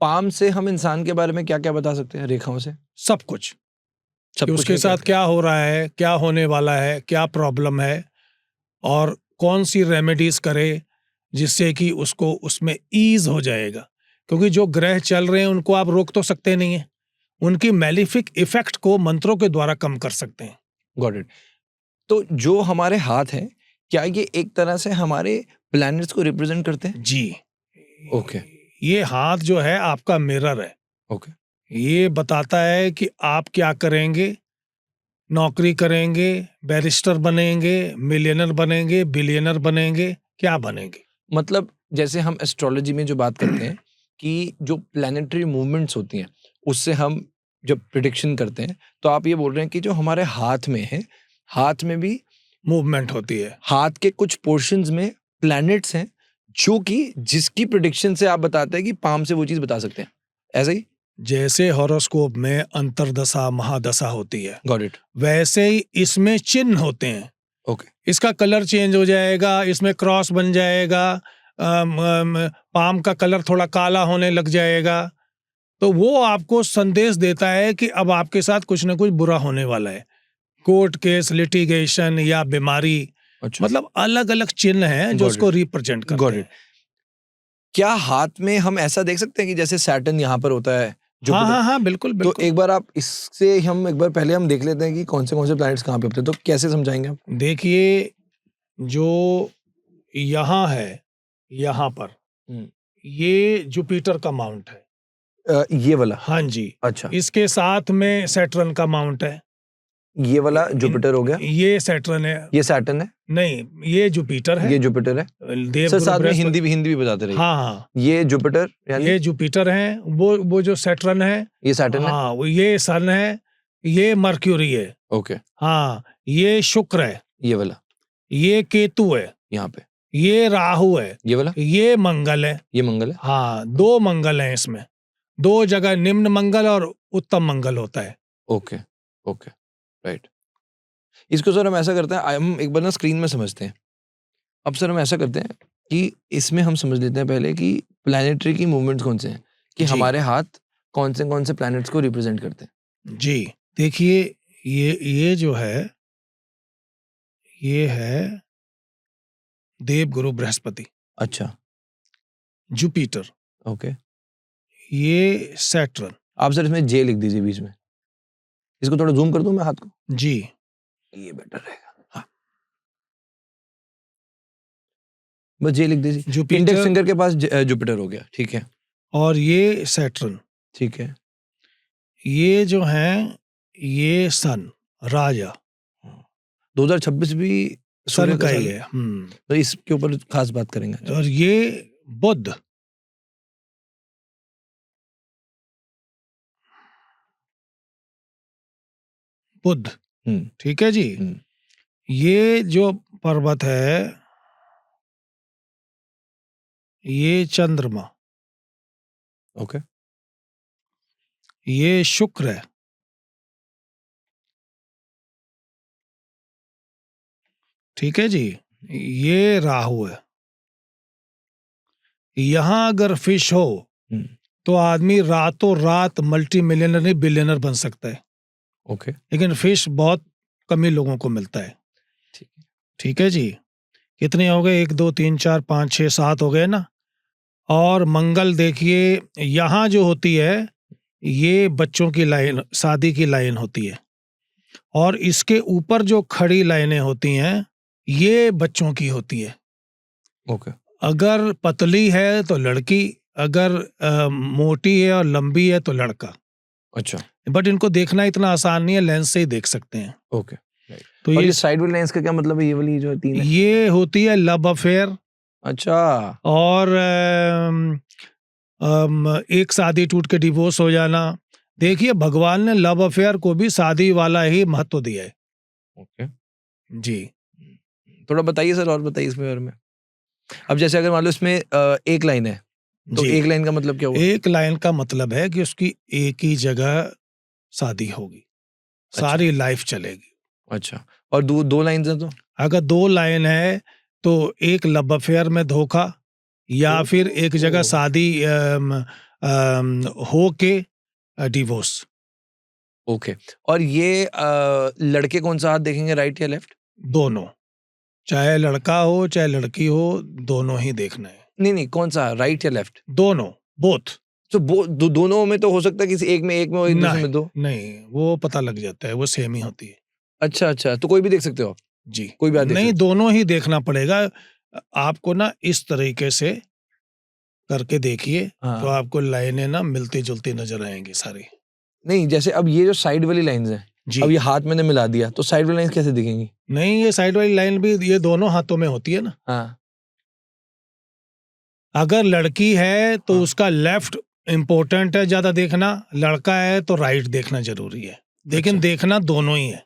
Palm से हम इंसान के बारे में क्या क्या बता सकते हैं, रेखाओं से? सब कुछ, सब कि कुछ उसके में साथ क्या हो रहा है, क्या होने वाला है, क्या प्रॉब्लम है, और कौन सी रेमेडीज करे जिससे कि उसको उसमें ईज हो जाएगा। क्योंकि जो ग्रह चल रहे हैं उनको आप रोक तो सकते नहीं है, उनकी मैलिफिक इफेक्ट को मंत्रों के द्वारा कम कर सकते हैं। Got it. तो जो हमारे हाथ हैं, क्या ये एक तरह से हमारे प्लैनेट्स को रिप्रेजेंट करते हैं? जी, ओके ये हाथ जो है आपका मिरर है। ओके ये बताता है कि आप क्या करेंगे, नौकरी करेंगे, बैरिस्टर बनेंगे, मिलियनर बनेंगे, बिलियनर बनेंगे, क्या बनेंगे। मतलब जैसे हम एस्ट्रोलॉजी में जो बात करते हैं कि जो प्लैनेटरी मूवमेंट्स होती हैं उससे हम जब प्रिडिक्शन करते हैं, तो आप ये बोल रहे हैं कि जो हमारे हाथ में है, हाथ में भी मूवमेंट होती है। हाथ के कुछ पोर्शंस में प्लैनेट्स हैं जो कि जिसकी प्रिडिक्शन से आप बताते हैं कि पाम से वो चीज बता सकते हैं, ऐसा ही? जैसे हॉरोस्कोप में अंतर्दशा महादशा होती है, गॉट इट। वैसे ही इसमें चिन्ह होते हैं। ओके इसका कलर चेंज हो जाएगा, इसमें क्रॉस बन जाएगा, पाम का कलर थोड़ा काला होने लग जाएगा, तो वो आपको संदेश देता है कि अब आपके साथ कुछ ना कुछ बुरा होने वाला है, कोर्ट केस, लिटिगेशन या बीमारी। अच्छा, मतलब अलग अलग चिन्ह हैं जो Got उसको it. रिप्रेजेंट Got करते it. हैं। क्या हाथ में हम ऐसा देख सकते हैं कि जैसे सैटर्न यहाँ पर होता है, हाँ जुपिटर? हाँ हाँ, बिल्कुल तो बिल्कुल। एक बार आप इससे हम एक बार पहले हम देख लेते हैं कि कौन से प्लैनेट्स कहाँ पे होते हैं, तो कैसे समझाएंगे आप? देखिए, जो यहाँ है, यहाँ पर हम्म, ये जुपिटर का माउंट है। ये वाला? हाँ जी। अच्छा, इसके साथ में सैटर्न का माउंट है। ये वाला जुपिटर हो गया, ये सैटर्न है। ये सैटर्न है, नहीं, ये जुपिटर है। ये जुपिटर है। सर देवगुरु साथ में बृहस्पति। हिंदी भी बताते रहिए। हाँ हाँ, ये जुपिटर यानी ये जुपिटर है। वो जो सैटर्न है, ये सैटर्न है। हाँ, वो ये सन है, ये मर्क्यूरी है। ओके, हाँ, ये शुक्र है, ये वाला ये केतु है, यहाँ पे, ये राहु है, ये वाला, ये मंगल है। ये मंगल है। हाँ, दो मंगल हैं इसमें, दो जगह निम्न मंगल और उत्तम मंगल होता है। Okay okay, right. इसको सर हम ऐसा करते हैं, हम एक बार ना स्क्रीन में समझते हैं। अब सर हम ऐसा करते हैं कि इसमें हम समझ लेते हैं पहले कि प्लैनेटरी की मूवमेंट्स कौन से हैं, कि जी। हमारे हाथ कौन से प्लैनेट्स को रिप्रेजेंट करते हैं। जी, देखिए, ये जो है, ये है देवगुरु बृहस्पति, अच्छा, जुपिटर, ओके। ये सैटर्न। आप सर इसमें जे लिख दीजिए बीच में। इसको थोड़ा जूम कर दूं मैं हाथ को? जी, ये बेटर रहेगा। हाँ, बस जे लिख दीजिए। इंडेक्स जुपिटर फिंगर के पास जुपिटर हो गया, ठीक है। और ये सैटर्न। ठीक है। ये जो हैं, ये सन, राजा 2026 भी सूर्य सन का का साल ही है, है। तो इसके ऊपर खास बात करेंगे। और ये बुध, बुध, हम्म ठीक है जी। हम्म, ये जो पर्वत है, ये चंद्रमा, ओके। ये शुक्र है, ठीक है जी। ये राहु है। यहां अगर फिश हो हम्म, तो आदमी रातों रात मल्टी मिलियनर नहीं बिलियनर बन सकता है, ओके, लेकिन फिश बहुत कम ही लोगों को मिलता है। ठीक है। ठीक है जी। कितने हो गए? 1 2 3 4 5 6 7 हो गए ना। और मंगल देखिए, यहाँ जो होती है, ये बच्चों की लाइन, शादी की लाइन होती है, और इसके ऊपर जो खड़ी लाइनें होती हैं, ये बच्चों की होती है। ओके, अगर पतली है तो लड़की, अगर मोटी है और लंबी है तो लड़का। अच्छा, बट इनको देखना इतना आसान नहीं है, लेंस से ही देख सकते हैं। ओके। तो और ये ये साइड वाली लाइंस का क्या मतलब है? ये वाली जो तीन है, ये होती है लव अफेयर, अच्छा, और एक शादी टूट के डिवोर्स हो जाना। देखिए, भगवान ने लव अफेयर को भी शादी वाला ही महत्व दिया है। ओके। जी, थोड़ा बताइए सर, और बताइए इसमें बारे में। अब जैसे अगर मान लो इसमें एक लाइन है, तो जी। एक लाइन का मतलब क्या हुआ? एक लाइन का मतलब है कि उसकी एक ही जगह शादी होगी, सारी लाइफ चलेगी। अच्छा, और दो लाइन्स हैं तो? अगर 2 लाइन है तो एक लव अफेयर में धोखा, या फिर एक जगह ओह! शादी हो के डिवोर्स। ओके। और ये लड़के कौन सा हाथ देखेंगे, राइट या लेफ्ट? दोनों, चाहे लड़का हो चाहे लड़की हो, दोनों ही देखना है। नहीं, कौन सा, राइट या लेफ्ट? दोनों, बोथ। तो दोनों में तो हो सकता है किसी एक में और एक दूसरे में दो। नहीं, वो पता लग जाता है, वो सेम ही होती है। अच्छा, तो कोई भी देख सकते हो आप? जी, कोई भी हाथ देख नहीं, सकते दोनों ही देखना पड़ेगा। आपको ना इस तरीके से करके देखिए, हो? हाँ। तो आपको लाइनें ना मिलती-जुलती नज़र आएँगी सारी। नहीं, जैसे अब ये जो साइड वाली लाइंस हैं, जी। अब ये हाथ मैंने मिला दिया, तो साइड वाली लाइंस कैसे दिखेंगी? नहीं, ये साइड वाली लाइन भी ये दोनों हाथों में होती है ना। हाँ, अगर लड़की है तो हाँ। उसका लेफ्ट इम्पोर्टेंट है ज़्यादा देखना, लड़का है तो राइट देखना ज़रूरी है। लेकिन अच्छा। देखना दोनों ही है।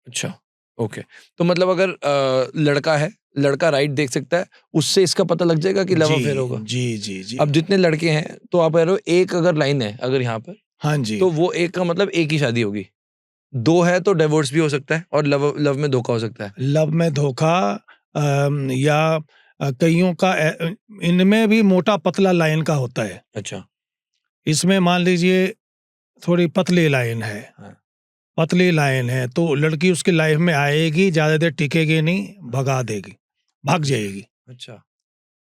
अच्छा, ओके। तो मतलब अगर लड़का है, लड़का राइट देख सकता है, उससे इसका पता लग जाएगा कि लव अफेयर होगा? जी। अब जितने लड़के हैं, तो आप कह रहे हो एक अगर लाइन है अगर यहाँ पर, हाँ जी। तो वो एक का मतलब एक ही शादी होगी। 2 है तो डिवोर्स भी हो सकता है और लव में धोखा हो सकता है। लव में धोखा या कइयों का इनमें भी मोटा-पतला लाइन का होता है। अच्छा। इसमें मान लीजिए थोड़ी पतली लाइन है। हाँ। पतली लाइन है तो लड़की उसकी लाइफ में आएगी, ज़्यादा देर टिकेगी नहीं, भगा देगी, भाग जाएगी। अच्छा,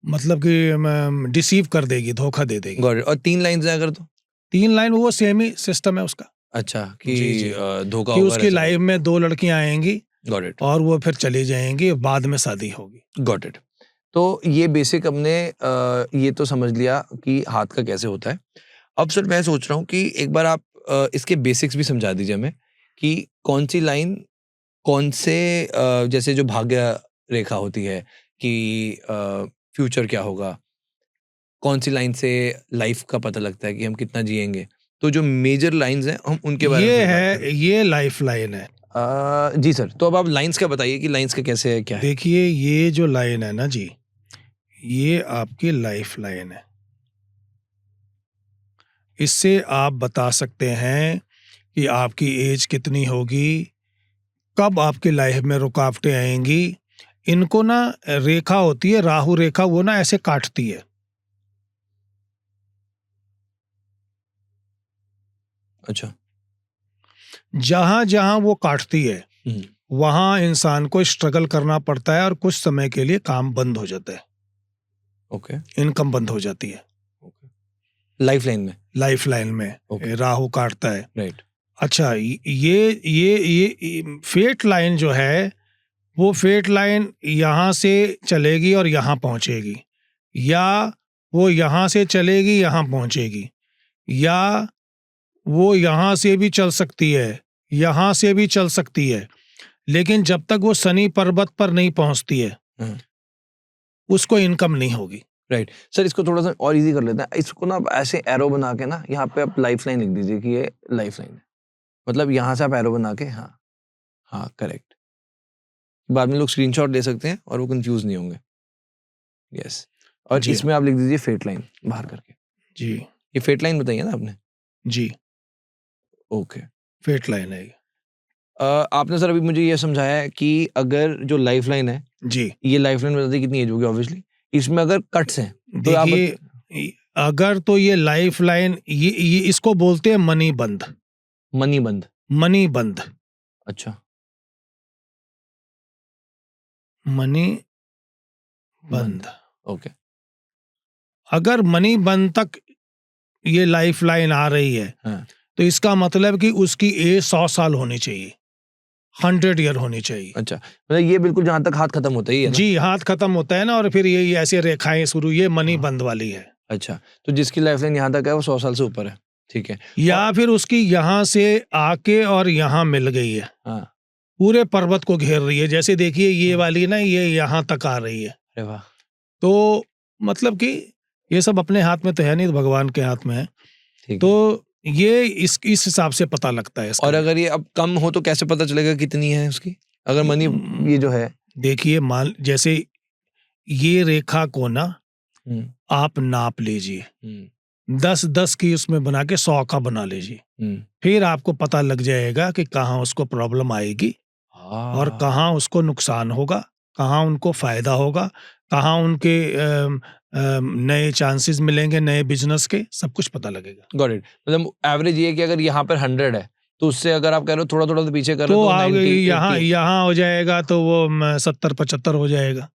मतलब कि डिसीव कर देगी, धोखा दे देगी। Got it. और 3 लाइन्स हैं अगर तो? 3 लाइन वो सेम ही सिस्टम है उसका। अच्छा, कि जी। धोखा कि होगा, उसकी ऐसा लाइफ में 2 लड़कियाँ आएँगी गॉट इट, और वो फिर चली जाएँगी, बाद में शादी होगी। Got it. तो ये बेसिक हमने ये तो समझ लिया कि हाथ का कैसे होता है। अब सर मैं सोच रहा हूँ कि एक बार आप इसके बेसिक्स भी समझा दीजिए हमें कि कौन-सी लाइन कौन से जैसे जो भाग्य रेखा होती है कि फ्यूचर क्या होगा, कौन-सी लाइन से लाइफ का पता लगता है कि हम कितना जिएँगे। तो जो मेजर लाइन्स हैं हम उनके बारे में ये थोड़ी बात करें। है, ये लाइफ लाइन है। जी सर, तो अब आप लाइन्स का बताइए कि लाइन्स का कैसे है, क्या है? देखिए, ये जो लाइन है ना जी, ये आपकी लाइफ लाइन है। इससे आप बता सकते हैं कि आपकी एज कितनी होगी, कब आपकी लाइफ में रुकावटें आएँगी। इनको ना रेखा होती है, राहु रेखा, वो ना ऐसे काटती है। अच्छा। जहाँ-जहाँ वो काटती है, हुँ, वहाँ इंसान को स्ट्रगल करना पड़ता है और कुछ समय के लिए काम बंद हो जाता है, ओके, इनकम बंद हो जाती है, ओके। लाइफ़लाइन में, लाइफ लाइन में ओके, राहु काटता है। राइट। अच्छा, ये फेट लाइन जो है, वो फेट लाइन यहाँ से चलेगी और यहाँ पहुँचेगी, या वो यहाँ से चलेगी, यहाँ पहुँचेगी, या वो यहाँ से भी चल सकती है, यहाँ से भी चल सकती है, लेकिन जब तक वो शनि पर्वत पर नहीं पहुँचती है, हाँ, उसको इनकम नहीं होगी। राइट। सर इसको थोड़ा-सा और ईज़ी कर लेते हैं। इसको ना आप ऐसे एरो बना के ना यहाँ पे आप लाइफ़लाइन लिख दीजिए कि ये लाइफ़लाइन है। मतलब यहाँ से आप एरो बना के हाँ, हाँ, करेक्ट। बाद में लोग स्क्रीनशॉट ले सकते हैं और वो कन्फ्यूज़ नहीं होंगे। यस। और जी, इसमें आप लिख दीजिए फेट लाइन बाहर करके। जी, ये फेट लाइन बताई है ना आपने? जी, ओके। फेट लाइन है ये। आपने सर अभी मुझे ये समझाया है कि अगर जो लाइफ़लाइन है, जी, ये लाइफ़लाइन बताती है कितनी एज होगी ऑब्वियसली। इसमें अगर कट्स हैं, तो आप देखिए, अगर तो ये लाइफ लाइन, ये इसको बोलते हैं मनी बंध। मनी बंद। मनी बंध, अच्छा, मनी बंद। बंध। ओके, अगर मनी बंध तक ये लाइफ लाइन आ रही है, हाँ, तो इसका मतलब कि उसकी एज 100 साल होनी चाहिए, 100 ईयर होनी चाहिए। अच्छा। मतलब ये बिल्कुल जहाँ तक हाथ खत्म होता है, ये है ना? जी, हाथ खत्म होता है ना, और फिर ये ऐसे रेखाएं शुरू, ये मनी हाँ। बंध वाली है। अच्छा, तो जिसकी लाइफ़लाइन यहाँ तक है वो 100 साल से ऊपर है, ठीक है। या और फिर उसकी यहाँ से आके और यहाँ मिल गई है, हाँ, पूरे पर्वत को घेर रही है। जैसे देखिए, ये वाली ना, ये यहाँ तक आ रही है। अरे वाह! तो मतलब कि ये सब अपने हाथ में तो है नहीं, भगवान के हाथ में है। ठीक तो है। ये इस हिसाब से पता लगता है इसका। और अगर ये अब कम हो तो कैसे पता चलेगा कितनी है उसकी? अगर मनी ये जो है देखिए, मान जैसे ये रेखा को ना हुँ, आप नाप लीजिए, हुँ, 10-10 की उसमें बना के 100 का बना लीजिए। हुँ। फिर आपको पता लग जाएगा कि कहाँ उसको प्रॉब्लम आएगी और हाँ, कहाँ उसको नुकसान होगा, कहाँ उनको फायदा होगा, कहाँ उनके नए चांसेस मिलेंगे नए बिजनेस के, सब कुछ पता लगेगा। Got it. मतलब एवरेज ये है कि अगर यहाँ पर 100 है तो उससे अगर आप कह रहे हो थोड़ा थोड़ा तो पीछे कर रहे तो हो तो आगे 90 यहाँ 80। यहाँ हो जाएगा तो वो 70-75 हो जाएगा।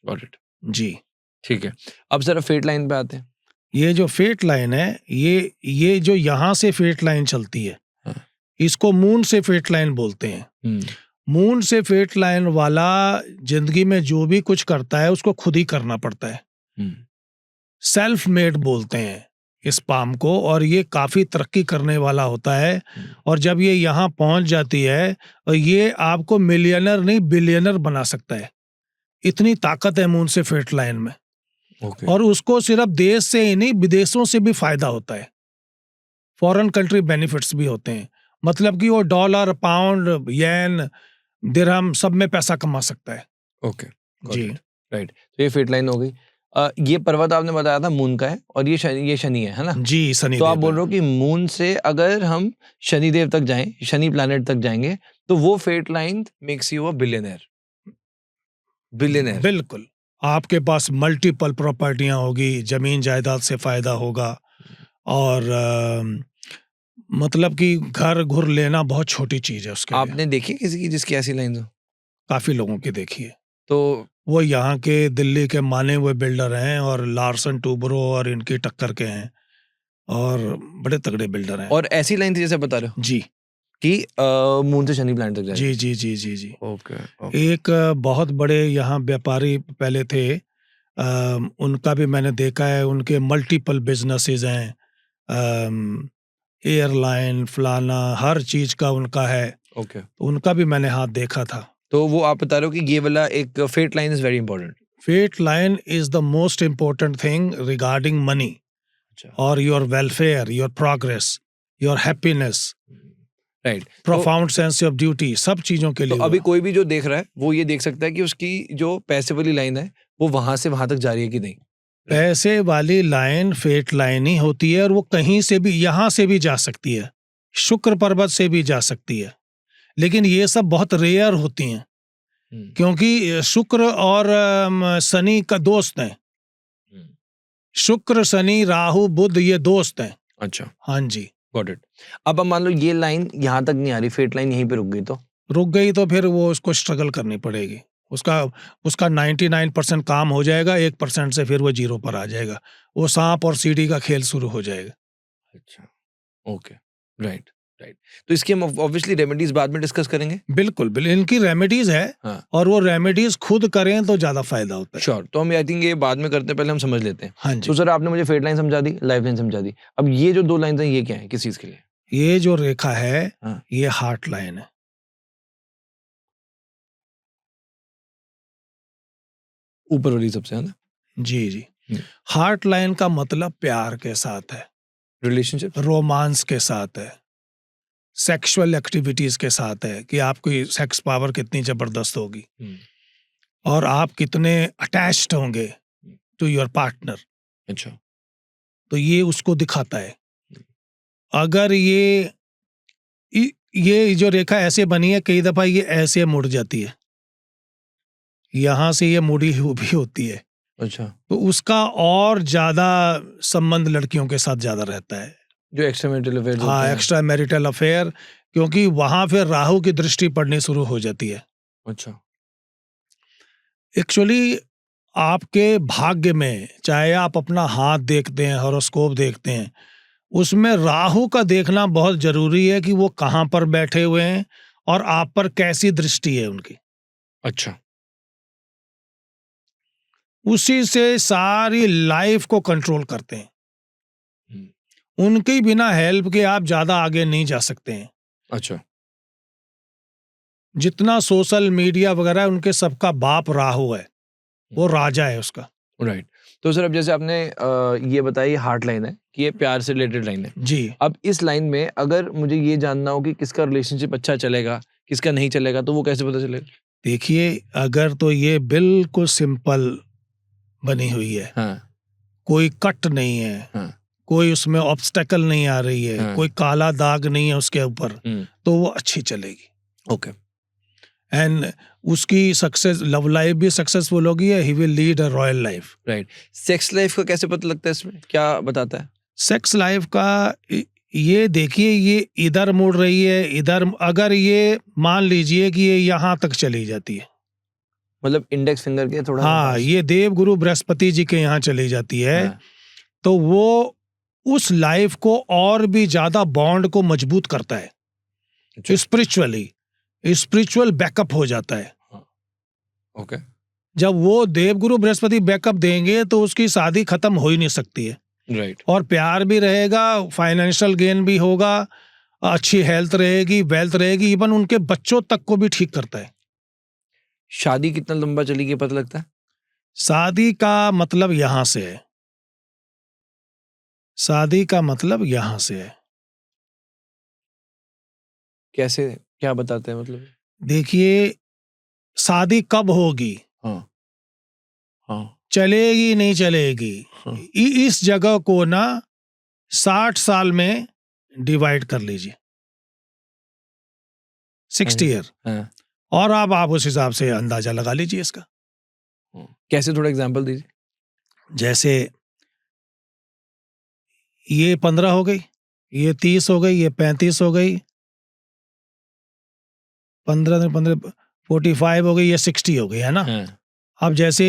Got it. जी। ठीक है, अब जरा फेट लाइन पे आते हैं। ये जो फेट लाइन है, ये जो यहाँ से फेट लाइन चलती है, हाँ। इसको मून से फेट लाइन बोलते हैं। मून से फेट लाइन वाला जिंदगी में जो भी कुछ करता है उसको खुद ही करना पड़ता है। सेल्फ मेड बोलते हैं इस पाम को, और ये काफी तरक्की करने वाला होता है। और जब ये यहाँ पहुंच जाती है और ये आपको मिलियनर नहीं बिलियनर बना सकता है, इतनी ताकत है मून से फेट लाइन में। Okay. और उसको सिर्फ देश से ही नहीं विदेशों से भी फायदा होता है, फॉरेन कंट्री बेनिफिट्स भी होते हैं। मतलब कि वो डॉलर, पाउंड, येन, दिरहम सब में पैसा कमा सकता है। ओके, जी। राइट। तो ये फेट लाइन हो गई। ये पर्वत आपने बताया था मून का है और ये शनि है ना? जी, शनि तो आप देव बोल है। रहे हो कि मून से अगर हम शनि देव तक जाएं, शनि प्लैनेट तक जाएंगे तो वो fate line makes you a billionaire. बिल्कुल, आपके पास मल्टीपल प्रॉपर्टियां होगी, जमीन जायदाद से फायदा होगा, और मतलब कि घर घुर लेना बहुत छोटी चीज है उसके लिए। आपने देखी किसी की जिसकी ऐसी लाइन हो? काफी लोगों की देखी है। तो वो यहाँ के दिल्ली के माने हुए बिल्डर हैं और लार्सन टूब्रो और इनकी टक्कर के हैं, और बड़े तगड़े बिल्डर हैं। और ऐसी लाइन थी जैसे बता रहे हो जी कि मून से शनि प्लैनेट तक जाएगी। जी जी जी जी जी। ओके। एक बहुत बड़े यहाँ व्यापारी पहले थे, उनका भी मैंने देखा है, उनके मल्टीपल बिजनेसेस हैं, एयरलाइन फलाना हर चीज का उनका है। ओके। उनका भी मैंने हाथ देखा था। तो वो आप बता रहे हो कि ये वाला एक fate line is very important. Fate line is the most important thing regarding money और your welfare, your progress, your happiness, right, profound sense of duty, सब चीजों के तो लिए। अभी कोई भी जो देख रहा है वो ये देख सकता है कि उसकी जो पैसे वाली लाइन है वो वहां से वहां तक जा रही है कि नहीं। पैसे वाली लाइन फेट लाइन ही होती है, और वो कहीं से भी, यहाँ से भी जा सकती है, शुक्र पर्वत से भी जा सकती है, लेकिन ये सब बहुत रेयर होती हैं, क्योंकि शुक्र और शनि का दोस्त हैं। शुक्र, शनि, राहु, बुध ये दोस्त हैं। अच्छा, हाँ जी। Got it. अब मान लो ये लाइन यहाँ तक नहीं आ रही, फेट लाइन यहीं पे रुक गई तो रुक गई तो फिर वो उसको स्ट्रगल करनी पड़ेगी। उसका 99% काम हो जाएगा, 1% से फिर वो 0 पर आ जाएगा। वो सांप और सीढ़ी का खेल शुरू हो जाएगा। अच्छा, ओके, राइट। तो इसकी हम ऑब्वियसली रेमेडीज बाद में डिस्कस करेंगे। बिल्कुल इनकी रेमेडीज है। हाँ। और वो रेमेडीज खुद करें तो ज्यादा फायदा होता है। श्योर। तो हम आई थिंक ये बाद में करते हैं, पहले हम समझ लेते हैं। हाँ जी। तो सर आपने मुझे फेट लाइन समझा दी, लाइफ लाइन समझा दी, अब ये जो 2 लाइन है ये क्या है, किस चीज के लिए? ये जो रेखा है, हाँ। ये हार्ट लाइन है। ऊपर वाली सबसे, है ना? जी जी। हार्ट लाइन का मतलब प्यार के साथ है, रिलेशनशिप, रोमांस के साथ है, सेक्सुअल एक्टिविटीज के साथ है, कि आपकी सेक्स पावर कितनी जबरदस्त होगी और आप कितने अटैच्ड होंगे टू योर पार्टनर। अच्छा, तो ये उसको दिखाता है। अगर ये जो रेखा ऐसे बनी है, कई दफा ये ऐसे मुड़ जाती है, यहां से ये मुड़ी भी होती है। अच्छा, तो उसका और ज्यादा संबंध लड़कियों के साथ ज्यादा रहता है। जो एक्स्ट्रा मैरिटल अफेयर होते हाँ, हैं। एक्स्ट्रा मैरिटल अफेयर, क्योंकि वहां फिर राहु की दृष्टि पड़नी शुरू हो जाती है। अच्छा, एक्चुअली आपके भाग्य में, चाहे आप अपना हाथ देखते हैं, हॉरोस्कोप देखते हैं, उसमें राहु का देखना बहुत जरूरी है कि वो कहाँ पर बैठे हुए हैं और आप पर कैसी दृष्टि है उनकी। अच्छा, उसी से सारी लाइफ को कंट्रोल करते हैं। उनके बिना हेल्प के आप ज्यादा आगे नहीं जा सकते हैं। अच्छा, जितना सोशल मीडिया वगैरह, उनके सबका बाप राहु है, वो राजा है उसका। राइट। तो सर अब जैसे आपने ये बताया हार्ट लाइन है कि ये प्यार से रिलेटेड लाइन है जी। अब इस लाइन में अगर मुझे ये जानना हो कि किसका रिलेशनशिप अच्छा चलेगा, किसका नहीं चलेगा, तो वो कैसे पता चलेगा? देखिए, अगर तो ये बिल्कुल सिंपल बनी हुई है, हाँ, कोई कट नहीं है, हाँ, कोई उसमें ऑब्स्टेकल नहीं आ रही है, हाँ, कोई काला दाग नहीं है उसके ऊपर, तो वो अच्छी चलेगी। ओके। एंड उसकी सक्सेस लव लाइफ भी सक्सेसफुल होगी, he will lead a royal life. Right. Sex life का कैसे पता लगता है इसमें, क्या बताता है? सेक्स लाइफ का ये देखिए, ये इधर मुड़ रही है, इधर, अगर ये मान लीजिए कि ये यहाँ तक चली जाती है, मतलब इंडेक्स फिंगर के थोड़ा हाँ, ये देवगुरु बृहस्पति जी के यहाँ चली जाती है, हाँ, तो वो उस लाइफ को और भी ज्यादा बॉन्ड को मजबूत करता है, अच्छा, स्पिरिचुअल बैकअप हो जाता है। ओके, जब वो देवगुरु बृहस्पति बैकअप देंगे तो उसकी शादी खत्म हो ही नहीं सकती है, राइट। और प्यार भी रहेगा, फाइनेंशियल गेन भी होगा, अच्छी हेल्थ रहेगी, वेल्थ रहेगी, इवन उनके बच्चों तक को भी ठीक करता है। शादी कितना लंबा चलेगी पता लगता है? शादी का मतलब यहां से है, शादी का मतलब यहां से है। कैसे, क्या बताते हैं मतलब? देखिए, शादी कब होगी, हाँ, हाँ, चलेगी नहीं चलेगी, हाँ, इस जगह को ना 60 साल में डिवाइड कर लीजिए, 60 ईयर, हाँ, और अब आप उस हिसाब से अंदाजा लगा लीजिए इसका। कैसे, थोड़ा एग्जांपल दीजिए। जैसे ये 15 हो गई, ये 30 हो गई, ये 35 हो गई, 15 45 हो गई, ये 60 हो गई, है ना। हाँ, अब जैसे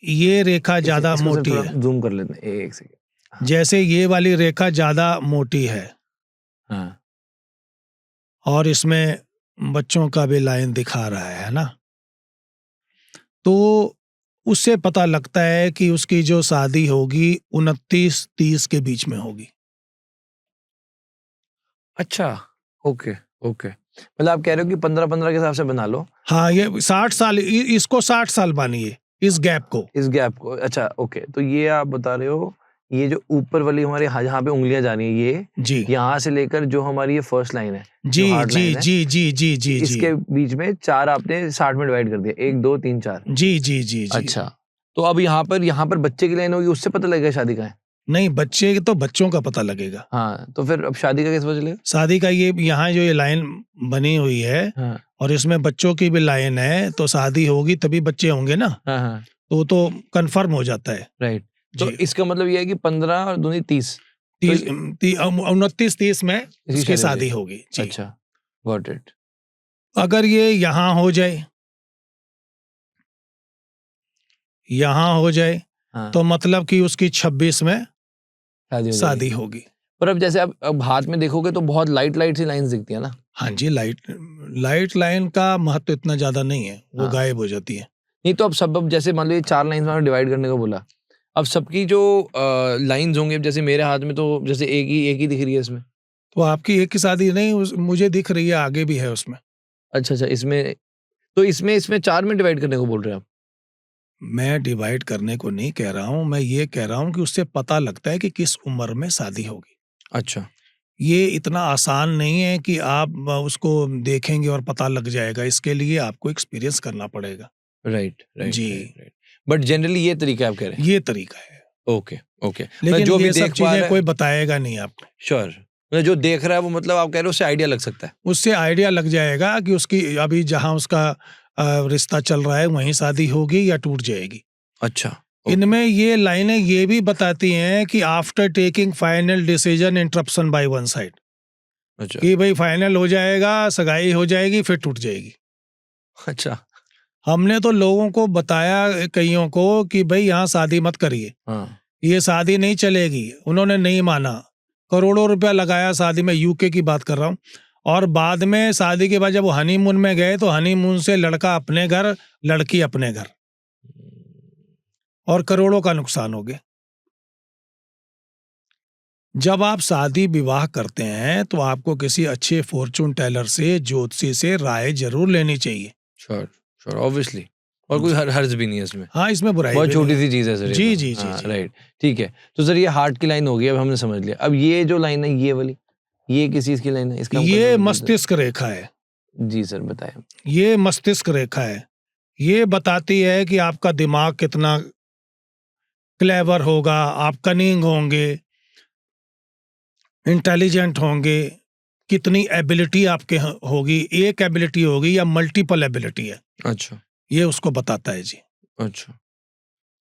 ये रेखा ज्यादा इसको मोटी थोड़ा है, जूम कर लेते हैं, एक सेकंड। जैसे ये वाली रेखा ज्यादा मोटी है, हाँ, और इसमें बच्चों का भी लाइन दिखा रहा है ना, तो उससे पता लगता है कि उसकी जो शादी होगी 29-30 के बीच में होगी। अच्छा, ओके, ओके, मतलब आप कह रहे हो कि 15-15 के हिसाब से बना लो हाँ, ये 60 साल, इसको 60 साल मानिए, इस गैप को। इस गैप को। अच्छा, ओके, तो ये आप बता रहे हो, ये जो ऊपर वाली हमारे यहाँ पे उंगलियां जा रही हैं, ये जी यहाँ से लेकर जो हमारी ये फर्स्ट लाइन है, जी जो हार्ड जी लाइन है, जी जी जी जी इसके बीच में 4 आपने 60 में डिवाइड कर दिया, 1 2 3 4। जी जी जी जी। अच्छा, तो अब यहाँ पर बच्चे की लाइन होगी, उससे पता लगेगा शादी का है? नहीं, बच्चे के तो बच्चों का पता लगेगा। हाँ, तो फिर अब शादी का कैसे पता चलेगा? शादी का ये यहाँ जो ये लाइन बनी हुई है, हाँ, और इसमें बच्चों की भी लाइन है, तो शादी होगी तभी बच्चे होंगे ना, हाँ, हाँ, तो कंफर्म हो जाता है। राइट। तो जी, इसका मतलब ये है कि 15 और दूनी 30 29-30 में इसकी उसकी शादी शादी हो होगी जी। अच्छा, गॉट इट। अगर ये यहाँ हो जाए, यहाँ हो जाए, हाँ, तो मतलब कि उसकी 26 में शादी हो जाएगी। शादी होगी। पर अब जैसे आप अब हाथ में देखोगे तो बहुत लाइट सी लाइंस दिखती है ना? हाँ जी, लाइट लाइन का महत्व इतना ज्यादा नहीं है, वो हाँ। गायब हो जाती है। नहीं, तो अब सब, अब जैसे मान लो ये 4 लाइन्स में डिवाइड करने को बोला, अब सबकी जो लाइन्स होंगे, जैसे मेरे हाथ में तो जैसे एक ही दिख रही है इसमें। तो आपकी एक की शादी नहीं, मुझे दिख रही है आगे भी है उसमें। अच्छा, इसमें तो इसमें 4 में डिवाइड करने को बोल रहे हैं आप? मैं डिवाइड करने को नहीं कह रहा हूँ, मैं ये कह रहा हूँ कि उससे पता लगता है कि किस उम्र में शादी होगी। अच्छा, ये इतना आसान नहीं है कि आप उसको देखेंगे और पता लग जाएगा, इसके लिए आपको एक्सपीरियंस करना पड़ेगा। राइट, राइट, जी, राइट, राइट। बट जनरली ये तरीका आप कह रहे हैं? ये तरीका है, ओके, ओके। मतलब लेकिन जो भी ये सब देख पा चीजें रहा कोई है, बताएगा नहीं आपको। श्योर, मतलब जो देख रहा है वो, मतलब आप कह रहे हो उससे आइडिया लग सकता है। उससे आइडिया लग जाएगा कि उसकी अभी जहाँ उसका रिश्ता चल रहा है वहीं शादी होगी या टूट जाएगी। अच्छा, ओके, इनमें ये लाइनें ये भी बताती हैं कि after taking final decision interruption by one side, अच्छा, कि भाई फाइनल हो जाएगा, सगाई हो जाएगी, फिर टूट जाएगी। अच्छा, हमने तो लोगों को बताया, कईयों को, कि भाई यहाँ शादी मत करिए, हाँ, ये शादी नहीं चलेगी। उन्होंने नहीं माना, करोड़ों रुपया लगाया शादी में, यूके की बात कर रहा हूँ। और बाद में शादी के बाद जब वो हनीमून में गए तो हनीमून से लड़का अपने घर, लड़की अपने घर, और करोड़ों का नुकसान हो गया। जब आप शादी विवाह करते हैं तो आपको किसी अच्छे फॉर्चून टेलर से, ज्योतिषी से राय जरूर लेनी चाहिए। श्योर, श्योर, ऑब्वियसली, और कोई हर्ज भी नहीं है इसमें। हाँ, इसमें बुराई बहुत भी छोटी नहीं सी चीज है सर ये जी तो। जी जी हाँ, जी। राइट, ठीक है। तो सर ये हार्ट की लाइन होगी, अब हमने समझ लिया। अब ये जो लाइन है, ये वाली, ये किस चीज की लाइन है? इसका हम ये कंफर्म कीजिए मस्तिष्क रेखा है, सर। जी सर, बताएं। ये मस्तिष्क रेखा है। ये बताती है कि आपका दिमाग कितना क्लेवर होगा, आप कनिंग होंगे, इंटेलिजेंट होंगे, कितनी एबिलिटी आपके होगी, एक एबिलिटी होगी या मल्टीपल एबिलिटी है, अच्छा ये उसको बताता है जी। अच्छा।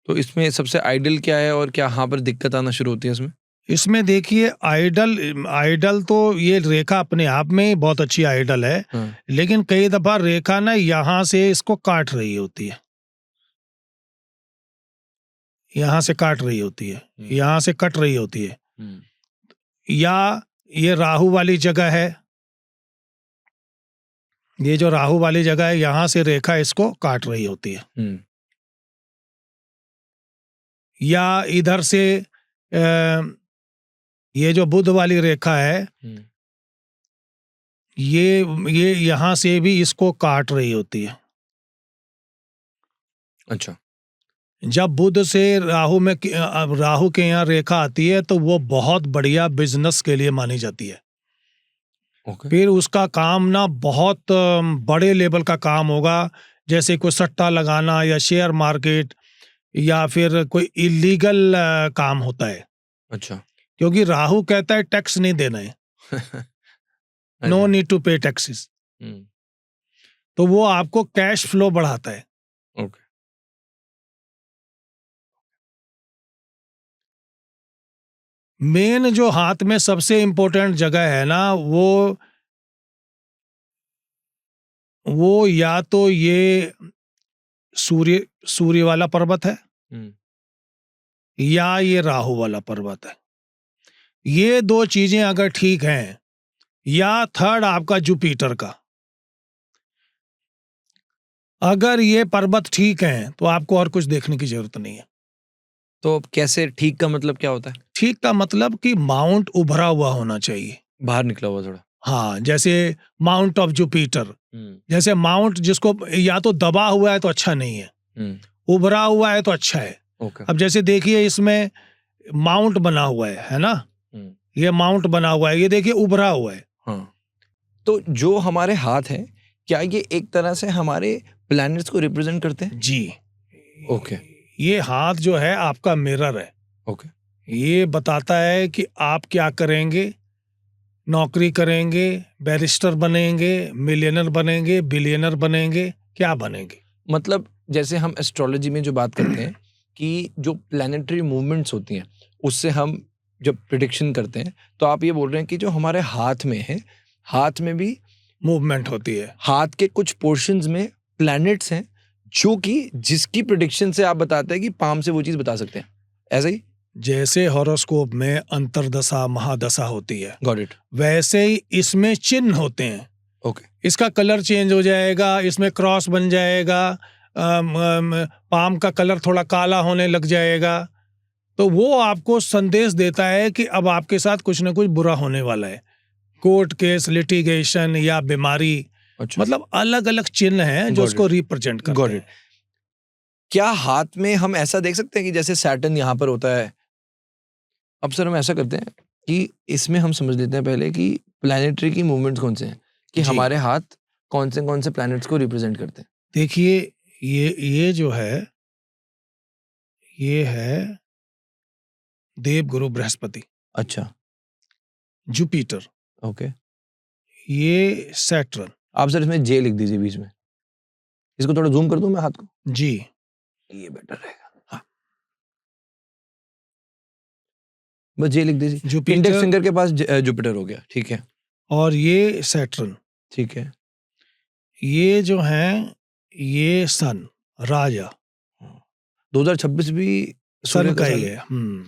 तो इसमें सबसे आइडियल क्या है और क्या यहाँ पर दिक्कत आना शुरू होती है इसमें? इसमें देखिए आइडल तो ये रेखा अपने आप में ही बहुत अच्छी आइडल है, हाँ। लेकिन कई दफा रेखा ना यहाँ से इसको काट रही होती है, यहाँ से काट रही होती है, यहाँ से कट रही होती है, या ये राहु वाली जगह है, ये जो राहु वाली जगह है यहाँ से रेखा इसको काट रही होती है, या इधर से ये जो बुध वाली रेखा है ये यहाँ से भी इसको काट रही होती है। अच्छा। जब बुध से राहु के यहाँ रेखा आती है तो वो बहुत बढ़िया बिजनेस के लिए मानी जाती है। ओके। फिर उसका काम ना बहुत बड़े लेवल का काम होगा, जैसे कोई सट्टा लगाना या शेयर मार्केट या फिर कोई इलीगल काम होता है। अच्छा। क्योंकि राहु कहता है टैक्स नहीं देना है, नो नीड टू पे टैक्सेस, तो वो आपको कैश फ्लो बढ़ाता है। ओके। मेन जो हाथ में सबसे इंपॉर्टेंट जगह है ना, वो या तो ये सूर्य वाला पर्वत है या ये राहु वाला पर्वत है। ये दो चीजें अगर ठीक हैं, या थर्ड आपका जुपिटर का, अगर ये पर्वत ठीक हैं तो आपको और कुछ देखने की जरूरत नहीं है। तो अब कैसे ठीक का मतलब क्या होता है? ठीक का मतलब कि माउंट उभरा हुआ होना चाहिए, बाहर निकला हुआ थोड़ा। हाँ, जैसे माउंट ऑफ जुपिटर, जैसे माउंट जिसको या तो दबा हुआ है तो अच्छा नहीं है, उभरा हुआ है तो अच्छा है। अब जैसे देखिए इसमें माउंट बना हुआ है ना, ये माउंट बना हुआ है, ये देखिए उभरा हुआ है। हाँ। तो जो हमारे हाथ है, क्या ये एक तरह से हमारे प्लैनेट्स को रिप्रेजेंट करते हैं? जी। ओके। ये हाथ जो है आपका मिरर है। ओके। ये बताता है कि आप क्या करेंगे, नौकरी करेंगे, बैरिस्टर बनेंगे, मिलियनर बनेंगे, बिलियनर बनेंगे, क्या बनेंगे। मतलब जैसे हम एस्ट्रोलॉजी में जो बात करते हैं कि जो प्लैनेटरी मूवमेंट्स होती हैं उससे हम जब प्रिडिक्शन करते हैं, तो आप ये बोल रहे हैं कि जो हमारे हाथ में है, हाथ में भी मूवमेंट होती है, हाथ के कुछ पोर्शंस में प्लैनेट्स हैं जो कि जिसकी प्रिडिक्शन से आप बताते हैं कि पाम से वो चीज बता सकते हैं, ऐसा ही? जैसे हॉरोस्कोप में अंतर्दशा महादशा होती है, गॉट इट। वैसे ही इसमें चिन्ह होते हैं। ओके। इसका कलर चेंज हो जाएगा, इसमें क्रॉस बन जाएगा, पाम का कलर थोड़ा काला होने लग जाएगा, तो वो आपको संदेश देता है कि अब आपके साथ कुछ ना कुछ बुरा होने वाला है, कोर्ट केस, लिटिगेशन या बीमारी। अच्छा। मतलब अलग अलग चिन्ह हैं जो उसको रिप्रेजेंट करते गॉट हैं। इट। क्या हाथ में हम ऐसा देख सकते हैं कि जैसे सैटर्न यहाँ पर होता है? अब सर हम ऐसा करते हैं कि इसमें हम समझ लेते हैं पहले कि प्लैनेटरी की मूवमेंट्स कौन से हैं, कि जी। हमारे हाथ कौन से प्लैनेट्स को रिप्रेजेंट करते हैं। देखिए ये जो है, ये है देव गुरु बृहस्पति, अच्छा। Jupiter, okay. ये सैटर्न। आप सर इसमें जे लिख दीजिए बीच में, इसको थोड़ा जूम कर दूं मैं हाथ को, जी, ये बेटर रहेगा। हाँ, बस जे लिख दीजिए। इंडेक्स जुपिटर फिंगर के पास जुपिटर हो गया, ठीक है। और ये सैटर्न, ठीक है। ये जो हैं ये सन राजा, 2026 भी सन सूर्य का साल ही है। है।